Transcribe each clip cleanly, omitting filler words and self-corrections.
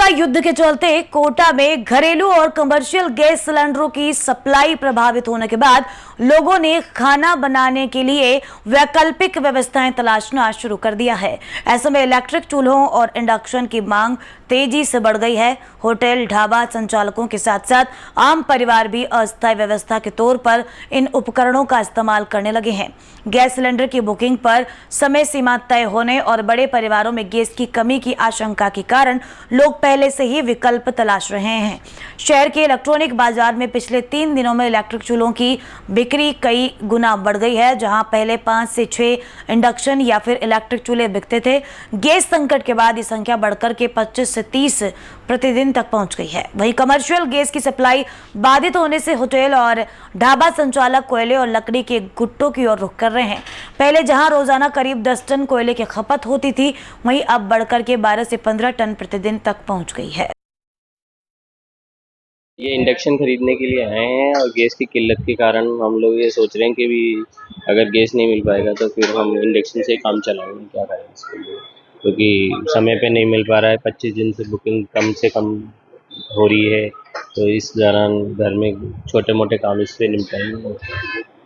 का युद्ध के चलते कोटा में घरेलू और कमर्शियल गैस सिलेंडरों की सप्लाई प्रभावित होने के बाद लोगों ने खाना बनाने के लिए वैकल्पिक व्यवस्थाएं तलाशना शुरू कर दिया है। ऐसे में इलेक्ट्रिक चूल्हों और इंडक्शन की मांग तेजी से बढ़ गई है। होटल ढाबा संचालकों के साथ साथ आम परिवार भी अस्थायी व्यवस्था के तौर पर इन उपकरणों का इस्तेमाल करने लगे हैं। गैस सिलेंडर की बुकिंग पर समय सीमा तय होने और बड़े परिवारों में गैस की कमी की आशंका के कारण लोग पहले से ही विकल्प तलाश रहे हैं। शहर के इलेक्ट्रॉनिक बाजार में पिछले 3 दिनों में इलेक्ट्रिक चूल्हों की बिक्री कई गुना बढ़ गई है। जहां पहले 5 से 6 इंडक्शन या फिर इलेक्ट्रिक चूल्हे बिकते थे, गैस संकट के बाद ये संख्या बढ़कर के 25 से 30 प्रतिदिन तक पहुंच गई है। वहीं कमर्शियल गैस की सप्लाई बाधित होने से होटल और ढाबा संचालक कोयले और लकड़ी के गुट्टों की ओर रुख कर रहे हैं। पहले जहां रोजाना करीब 10 टन कोयले की खपत होती थी, वहीं अब बढ़कर के 12 से 15 टन प्रतिदिन तक पहुंच गई है। ये इंडक्शन खरीदने के लिए आए हैं और गैस की किल्लत के कारण हम लोग ये सोच रहे हैं कि भी अगर गैस नहीं मिल पाएगा तो फिर हम इंडक्शन से काम चलाएंगे। क्या करें इसके लिए, क्योंकि समय पे नहीं मिल पा रहा है। 25 दिन से बुकिंग कम से कम हो रही है, तो इस दौरान घर में छोटे मोटे काम इससे निपटाएंगे।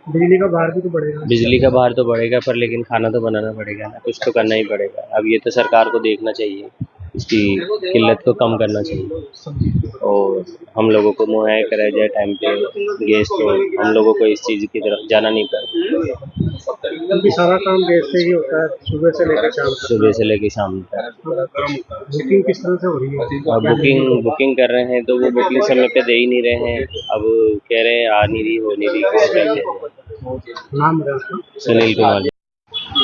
बिजली का भार भी तो बढ़ेगा। बिजली का भार तो बढ़ेगा, पर लेकिन खाना तो बनाना पड़ेगा ना, कुछ तो करना ही पड़ेगा। अब ये तो सरकार को देखना चाहिए, इसकी किल्लत को कम करना चाहिए और हम लोगों को मुहैया कराया जाए टाइम पे गैस। तो हम लोगों को इस चीज़ की तरफ जाना नहीं पड़ता, क्योंकि सारा काम गैस से ही होता है, सुबह से लेकर शाम तक। बुकिंग किस तरह से हो रही है? अब बुकिंग कर रहे हैं तो वो बुकिंग समय पे दे ही नहीं रहे हैं। अब कह रहे हैं आ नहीं रही, हो नहीं रही। नाम है आपका? सुनील कुमार।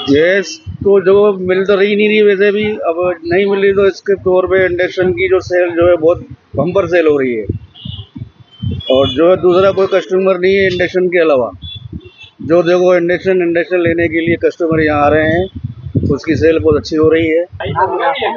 गैस तो जो मिल तो रही नहीं रही, वैसे भी अब नहीं मिल रही तो इसके तौर पे इंडक्शन की जो सेल जो है बहुत बम्पर सेल हो रही है। और जो है दूसरा कोई कस्टमर नहीं है इंडक्शन के अलावा। जो देखो इंडक्शन लेने के लिए कस्टमर यहाँ आ रहे हैं, उसकी सेल बहुत अच्छी हो रही है।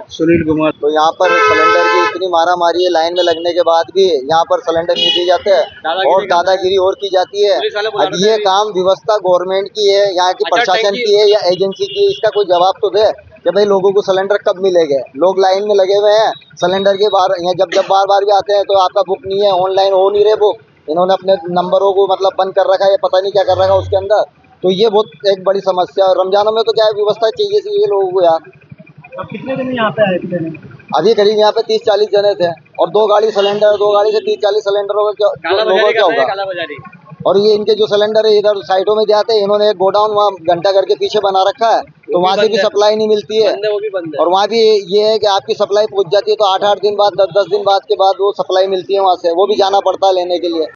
सुनील कुमार। तो यहाँ पर सिलेंडर की इतनी मारा मारी है, लाइन में लगने के बाद भी यहाँ पर सिलेंडर नहीं दिए जाते हैं और दादागिरी और की जाती है। अब ये काम व्यवस्था गवर्नमेंट की है, यहाँ की प्रशासन की है या एजेंसी की है, इसका कोई जवाब तो दे कि भाई लोगों को सिलेंडर कब मिलेंगे। लोग लाइन में लगे हुए हैं सिलेंडर के बाहर, यहाँ जब बार बार भी आते हैं तो आपका बुक नहीं है, ऑनलाइन हो नहीं रहे बुक। इन्होंने अपने नंबरों को मतलब बंद कर रखा है, पता नहीं क्या कर रखा है उसके अंदर। तो ये बहुत एक बड़ी समस्या है। रमजानों में तो क्या व्यवस्था चाहिए लोगों को यार। अब कितने दिन यहाँ पे आए थे? अभी करीब यहाँ पे 30-40 जने थे और 2 गाड़ी सिलेंडर, 2 गाड़ी से 30-40 सिलेंडर क्या होगा। और ये इनके जो सिलेंडर है इधर साइडों में जाते हैं, इन्होंने एक गोडाउन वहाँ घंटा करके पीछे बना रखा है, तो वहाँ से भी सप्लाई नहीं मिलती है। और वहाँ भी ये है कि आपकी सप्लाई पहुँच जाती है तो 8-8 दिन बाद 10-10 दिन बाद के बाद वो सप्लाई मिलती है, वहाँ से वो भी जाना पड़ता है लेने के लिए।